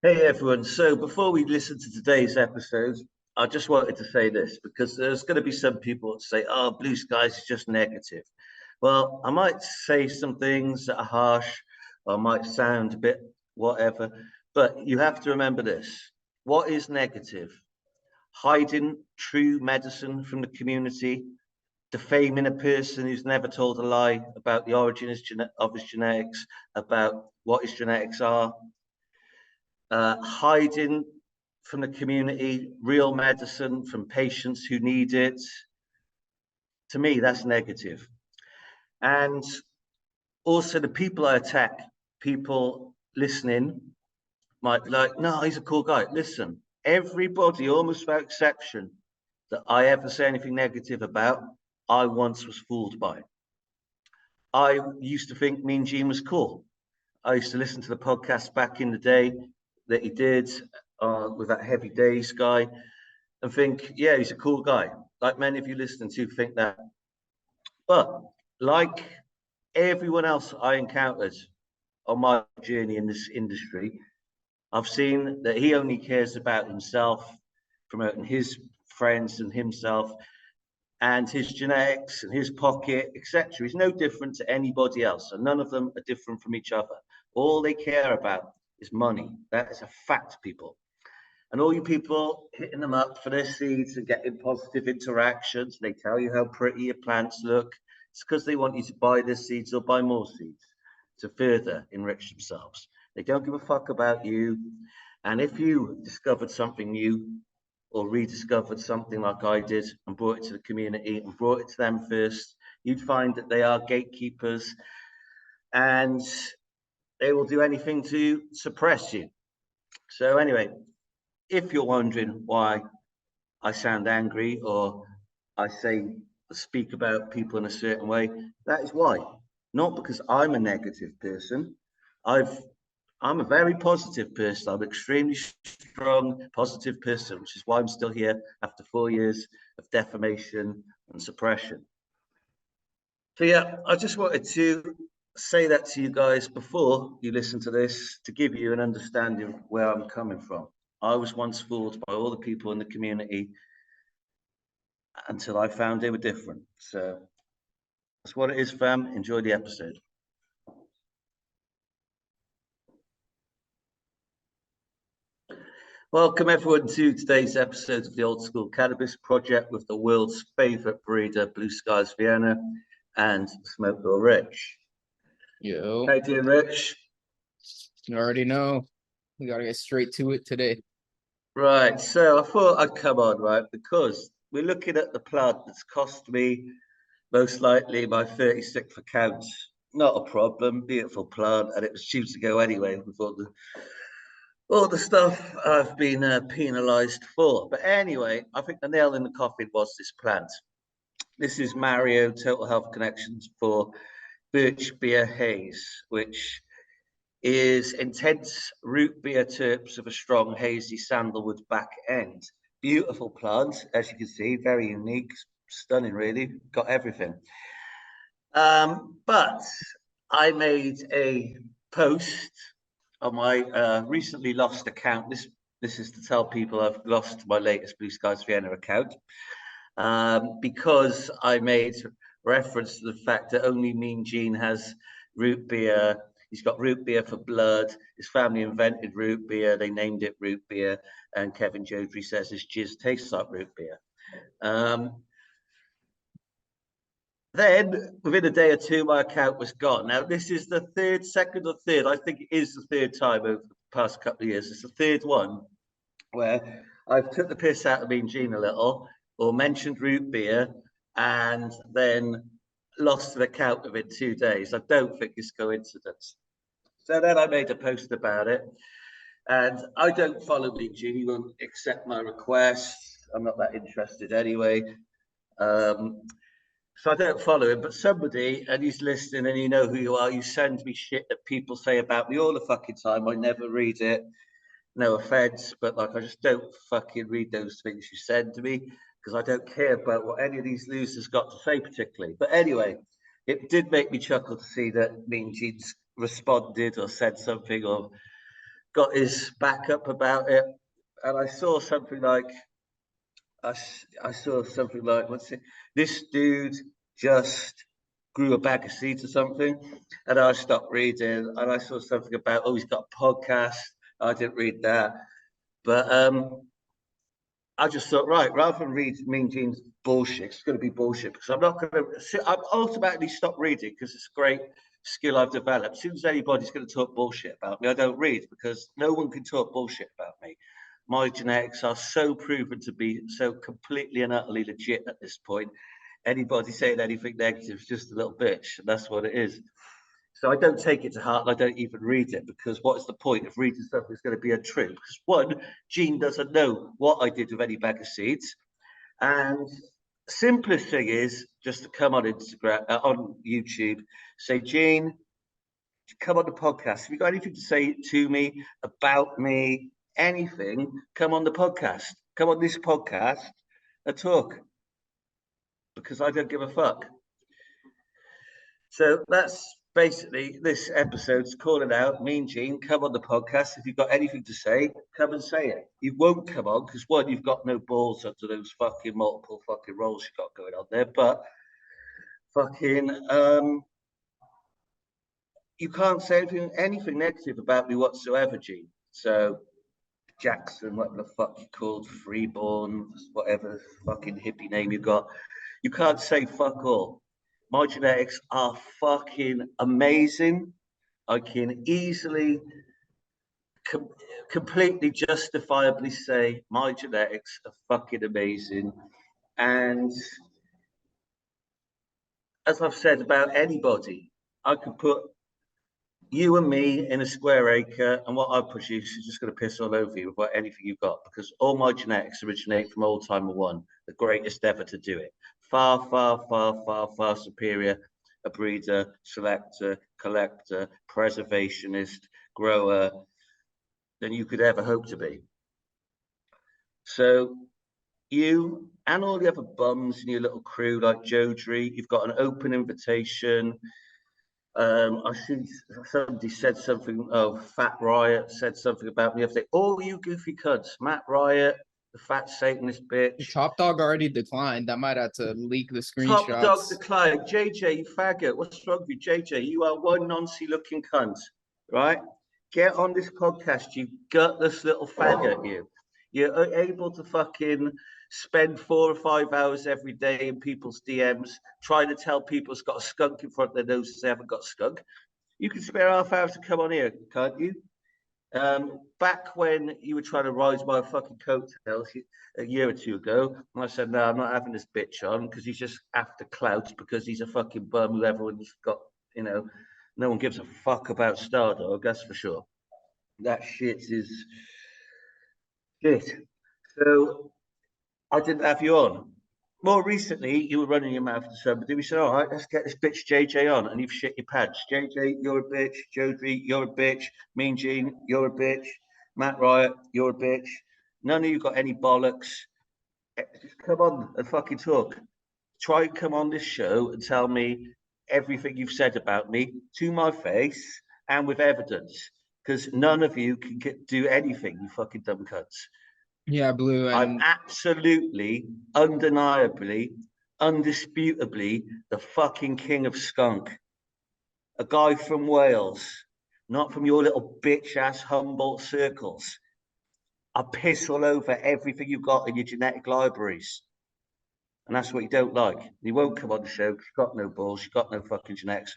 Hey everyone. So before we listen to today's episode, I just wanted to say this because there's going to be some people that say, oh, blue skies is just negative. Well, I might say some things that are harsh or might sound a bit whatever, but you have to remember this. What is negative? Hiding true medicine from the community, defaming a person who's never told a lie about the origin of his genetics, about what his genetics are, hiding from the community real medicine from patients who need it. To me, that's negative. And also, the people I attack, people listening might be like, no, he's a cool guy. Listen, everybody, almost without exception, that I ever say anything negative about, I once was fooled by. I used to think Mean Gene was cool. I used to listen to the podcast back in the day that he did with that Heavy Days guy and think, yeah, he's a cool guy. Like many of you listening to think that. But like everyone else I encountered on my journey in this industry, I've seen that he only cares about himself, promoting his friends and himself and his genetics and his pocket, etc. He's no different to anybody else, and none of them are different from each other. All they care about is money. That is a fact, people. And all you people hitting them up for their seeds and getting positive interactions, they tell you how pretty your plants look. It's because they want you to buy their seeds or buy more seeds to further enrich themselves. They don't give a fuck about you. And if you discovered something new or rediscovered something like I did and brought it to the community and brought it to them first, you'd find that they are gatekeepers and they will do anything to suppress you. So anyway, if you're wondering why I sound angry or I speak about people in a certain way, that is why. Not because I'm a negative person. I've I'm a very positive person. I'm an extremely strong, positive person, which is why I'm still here after 4 years of defamation and suppression. So yeah, I just wanted to say that to you guys before you listen to this to give you an understanding of where I'm coming from. I was once fooled by all the people in the community until I found they were different. So that's what it is, fam. Enjoy the episode. Welcome everyone to today's episode of the Old School Cannabis Project with the world's favorite breeder, Blue Skies Vienna, and Smoke Bill Rich. Yo, How you doing, Rich? you already know. We gotta get straight to it today. Right, so I thought I'd come on, right, because we're looking at the plant that's cost me most likely my 36th account. Not a problem, beautiful plant, and it was due to go anyway with all the stuff I've been penalised for. But anyway, I think the nail in the coffin was this plant. This is Mario Total Health Connections for Birch Beer Haze, which is intense root beer terps of a strong hazy sandalwood back end. Beautiful plant, as you can see, very unique, stunning, really, got everything. But I made a post on my recently lost account. This is to tell people I've lost my latest Blue Skies Vienna account because I made reference to the fact that only Mean Gene has root beer. He's got root beer for blood. His family invented root beer. They named it root beer. And Kevin Jodrey says his jizz tastes like root beer. Then within a day or two, my account was gone. Now, this is the second or third, I think it is the third time over the past couple of years. It's the third one where I've took the piss out of Mean Gene a little or mentioned root beer and then lost an account within 2 days. I don't think it's coincidence. So then I made a post about it. And I don't follow Mean Gene. He won't accept my requests. I'm not that interested anyway. So I don't follow him, but somebody, and he's listening and you know who you are, you send me shit that people say about me all the fucking time. I never read it. No offense, but like I just don't fucking read those things you send to me because I don't care about what any of these losers got to say particularly. But anyway, it did make me chuckle to see that Mean Gene's responded or said something or got his back up about it, and I saw something like, I saw something like, what's it? This dude just grew a bag of seeds or something, and I stopped reading, and I saw something about, oh, he's got a podcast. I didn't read that, but I just thought, right, rather than read Mean Gene's bullshit, it's going to be bullshit because I'm not going to. I'm automatically stop reading because it's a great skill I've developed. As soon as anybody's going to talk bullshit about me, I don't read because no one can talk bullshit about me. My genetics are so proven to be so completely and utterly legit at this point. Anybody saying anything negative is just a little bitch, and that's what it is. So I don't take it to heart and I don't even read it because what is the point of reading something that's going to be untrue? Because one, Gene doesn't know what I did with any bag of seeds. And simplest thing is just to come on Instagram, on YouTube, say, Gene, come on the podcast. If you've got anything to say to me, about me, anything, come on the podcast. Come on this podcast and talk. Because I don't give a fuck. So that's basically this episode's calling out. Mean Gene, come on the podcast. If you've got anything to say, come and say it. You won't come on because one, you've got no balls under those fucking multiple fucking roles you've got going on there. But fucking you can't say anything negative about me whatsoever, Gene. So Jackson, whatever the fuck you called, Freeborn, whatever fucking hippie name you got, you can't say fuck all. My genetics are fucking amazing. I can easily, completely justifiably say my genetics are fucking amazing. And as I've said about anybody, I could put you and me in a square acre, and what I produce is just going to piss all over you with anything you've got, because all my genetics originate from Old Timer One, the greatest ever to do it. Far, far, far, far, far superior a breeder, selector, collector, preservationist, grower than you could ever hope to be. So you and all the other bums in your little crew like Jodri, you've got an open invitation. I see somebody said something. Oh, Fat Riot said something about me the other day. Oh, you goofy cunts, Matt Riot, the fat Satanist bitch. Top Dog already declined. I might have to leak the Top Dog screenshots. declined. JJ, you faggot. What's wrong with you, JJ? You are one noncy looking cunt, right? Get on this podcast, you gutless little faggot, you. You're able to fucking spend 4 or 5 hours every day in people's DMs trying to tell people it's got a skunk in front of their noses they haven't got a skunk. You can spare half hours to come on here, can't you? Back when you were trying to rise my fucking coattails a year or two ago, and I said, no, I'm not having this bitch on because he's just after clout because he's a fucking bum who everyone's got, you know, no one gives a fuck about Stardog, that's for sure. That shit is shit. So I didn't have you on. More recently, you were running your mouth to somebody. We said, all right, let's get this bitch JJ on. And you've shit your pants. JJ, you're a bitch. Jodri, you're a bitch. Mean Gene, you're a bitch. Matt Riot, you're a bitch. None of you got any bollocks. Just come on and fucking talk. Try and come on this show and tell me everything you've said about me to my face and with evidence. Because none of you can do anything, you fucking dumb cunts. Yeah, Blue. I'm And absolutely, undeniably, undisputably the fucking king of skunk. A guy from Wales, not from your little bitch ass Humboldt circles. I piss all over everything you've got in your genetic libraries. And that's what you don't like. You won't come on the show because you've got no balls, you've got no fucking genetics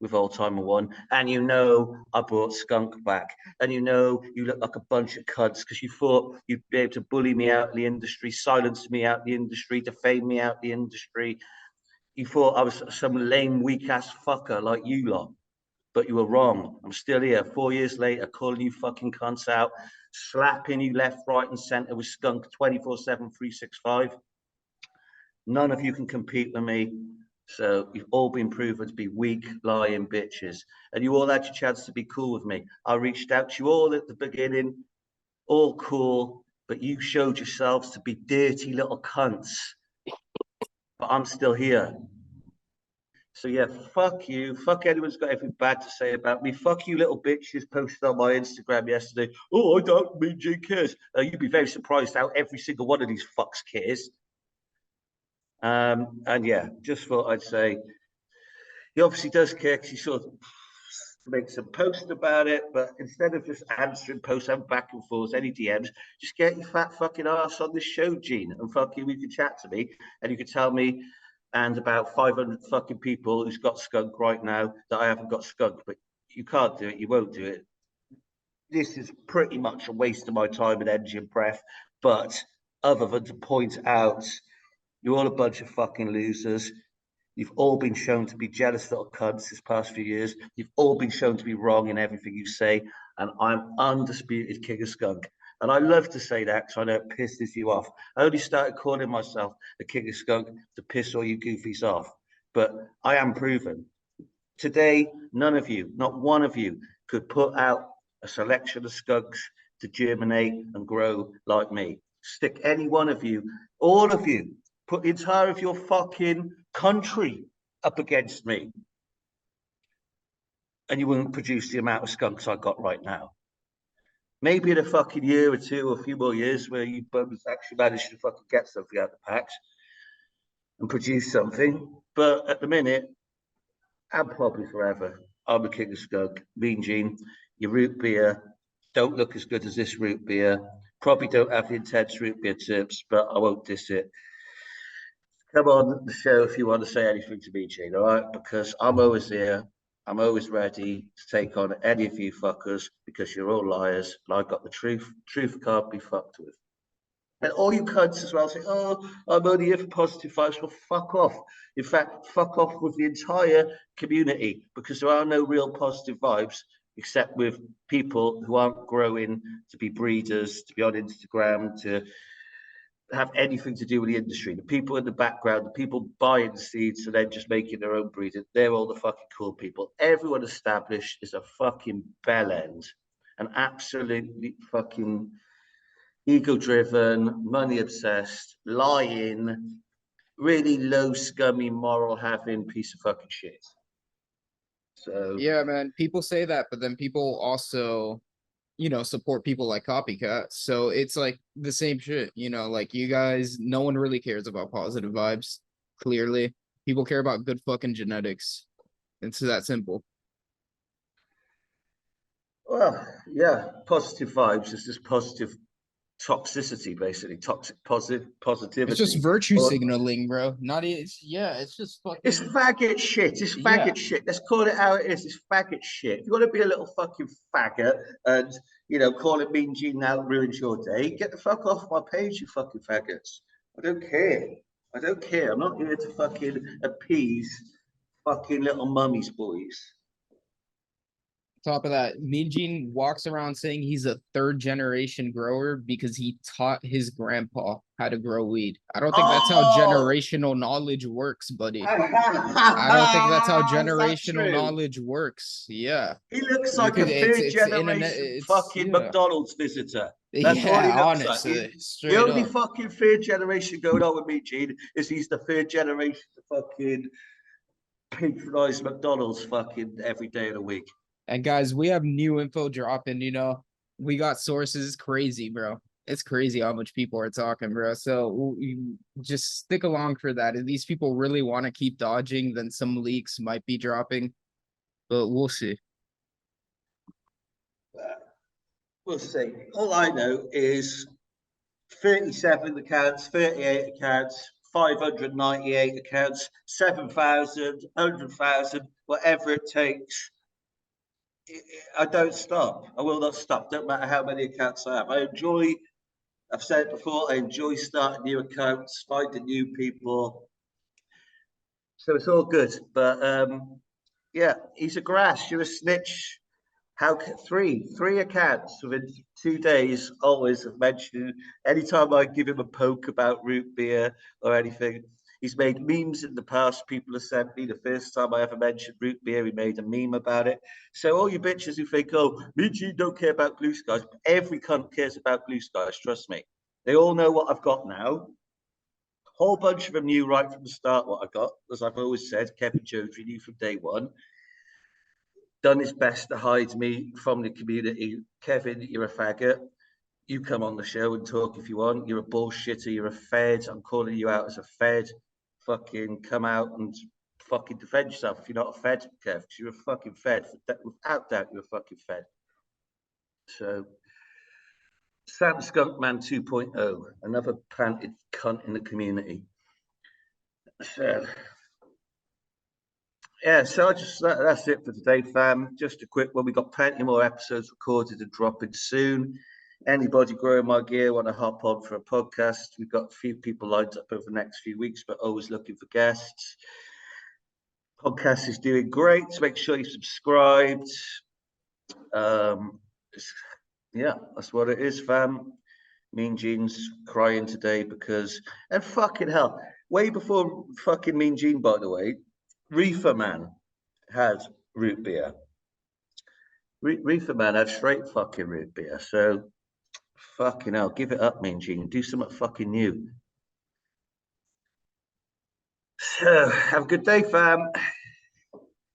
with Old Timer One. And you know I brought Skunk back. And you know you look like a bunch of cunts because you thought you'd be able to bully me out of the industry, silence me out of the industry, defame me out of the industry. You thought I was some lame, weak-ass fucker like you lot. But you were wrong. I'm still here 4 years later, calling you fucking cunts out, slapping you left, right, and centre with Skunk 24/7, 365. None of you can compete with me. So you've all been proven to be weak, lying bitches. And you all had your chance to be cool with me. I reached out to you all at the beginning, all cool, but you showed yourselves to be dirty little cunts. But I'm still here. So yeah, fuck you. Fuck anyone's got anything bad to say about me. Fuck you, little bitches posted on my Instagram yesterday. Oh, I don't mean G cares. You'd be very surprised how every single one of these fucks cares. And yeah, just thought I'd say he obviously does care because he sort of makes a post about it, but instead of just answering posts and back and forth, any DMs, just get your fat fucking ass on this show, Gene, and fucking you can chat to me and you can tell me and about 500 fucking people who's got skunk right now that I haven't got skunk, but you can't do it, you won't do it. This is pretty much a waste of my time and energy and breath, but other than to point out you're all a bunch of fucking losers. You've all been shown to be jealous little cunts this past few years. You've all been shown to be wrong in everything you say. And I'm undisputed king of skunk. And I love to say that because I know it pisses you off. I only started calling myself the king of skunk to piss all you goofies off. But I am proven. Today, none of you, not one of you, could put out a selection of skunks to germinate and grow like me. Stick any one of you, all of you, put the entire of your fucking country up against me, and you wouldn't produce the amount of skunks I got right now. Maybe in a fucking year or two, or a few more years, where you bums actually manage to fucking get something out of the packs and produce something. But at the minute, and probably forever, I'm the king of skunk. Mean Gene, your root beer don't look as good as this root beer. Probably don't have the intense root beer tips, but I won't diss it. Come on the show if you want to say anything to me, Gene, all right? Because I'm always here. I'm always ready to take on any of you fuckers because you're all liars and I got the truth. Truth can't be fucked with. And all you cunts as well say, oh, I'm only here for positive vibes. Well, fuck off. In fact, fuck off with the entire community because there are no real positive vibes except with people who aren't growing to be breeders, to be on Instagram, to have anything to do with the industry. The people in the background, the people buying the seeds and then just making their own breed, they're all the fucking cool people. Everyone established is a fucking bell end, an absolutely fucking ego-driven, money-obsessed, lying, really low, scummy, moral-having piece of fucking shit. So Yeah, man. People say that, but then people also, support people like copycats. So it's like the same shit, like you guys, no one really cares about positive vibes. Clearly, people care about good fucking genetics. It's that simple. well, yeah, positive vibes is just positive toxicity, basically toxic It's just positivity. virtue Or signaling, bro. Not it's just it's fucking faggot shit. It's yeah. faggot shit. Let's call it how it is. It's faggot shit. If you want to be a little fucking faggot and call it Mean Gene now ruins your day, get the fuck off my page, you fucking faggots. I don't care. I don't care. I'm not here to fucking appease fucking little mummies, boys. Top of that, Mean Gene walks around saying he's a third generation grower because he taught his grandpa how to grow weed. I don't think that's how Oh, generational knowledge works, buddy. I don't think that's how is that generational true? knowledge works. Yeah. He looks You like a could third it's internet generation it's fucking yeah. McDonald's visitor. That's all he Yeah, looks like. honestly, The straight only up. fucking third generation going on with me, Gene, is he's the third generation to fucking patronize McDonald's fucking every day of the week. And guys, we have new info dropping, we got sources crazy, bro. It's crazy how much people are talking, bro. So just stick along for that. If these people really want to keep dodging, then some leaks might be dropping, but we'll see. We'll see. All I know is 37 accounts, 38 accounts, 598 accounts, 7,000, 100,000, whatever it takes. I don't stop. I will not stop. Don't matter how many accounts I have. I've said it before, I enjoy starting new accounts, finding new people. So it's all good. But yeah, he's a grass. You're a snitch. How three accounts within 2 days always have mentioned anytime I give him a poke about root beer or anything. He's made memes in the past. People have sent me the first time I ever mentioned root beer, he made a meme about it. So all you bitches who think, oh, me and you don't care about blue skies, every cunt cares about blue skies, trust me. They all know what I've got now. Whole bunch of them knew right from the start what I got. As I've always said, Kevin Jones knew from day one. Done his best to hide me from the community. Kevin, you're a faggot. You come on the show and talk if you want. You're a bullshitter. You're a fed. I'm calling you out as a fed. Fucking come out and fucking defend yourself if you're not a fed, Kev. You're a fucking fed. Without doubt, you're a fucking fed. So, Sam Skunkman 2.0, another planted cunt in the community. So, yeah, so that's it for today, fam. Just a quick one. We got plenty more episodes recorded and dropping soon. Anybody growing my gear want to hop on for a podcast? We've got a few people lined up over the next few weeks, but always looking for guests. Podcast is doing great. So make sure you subscribed. Yeah, that's what it is, fam. Mean Gene's crying today because, and fucking hell, way before fucking Mean Gene, by the way, Reefer Man had root beer. Reefer Man had straight fucking root beer. So, fucking hell, give it up, Mean Gene. Do something fucking new. So, have a good day, fam.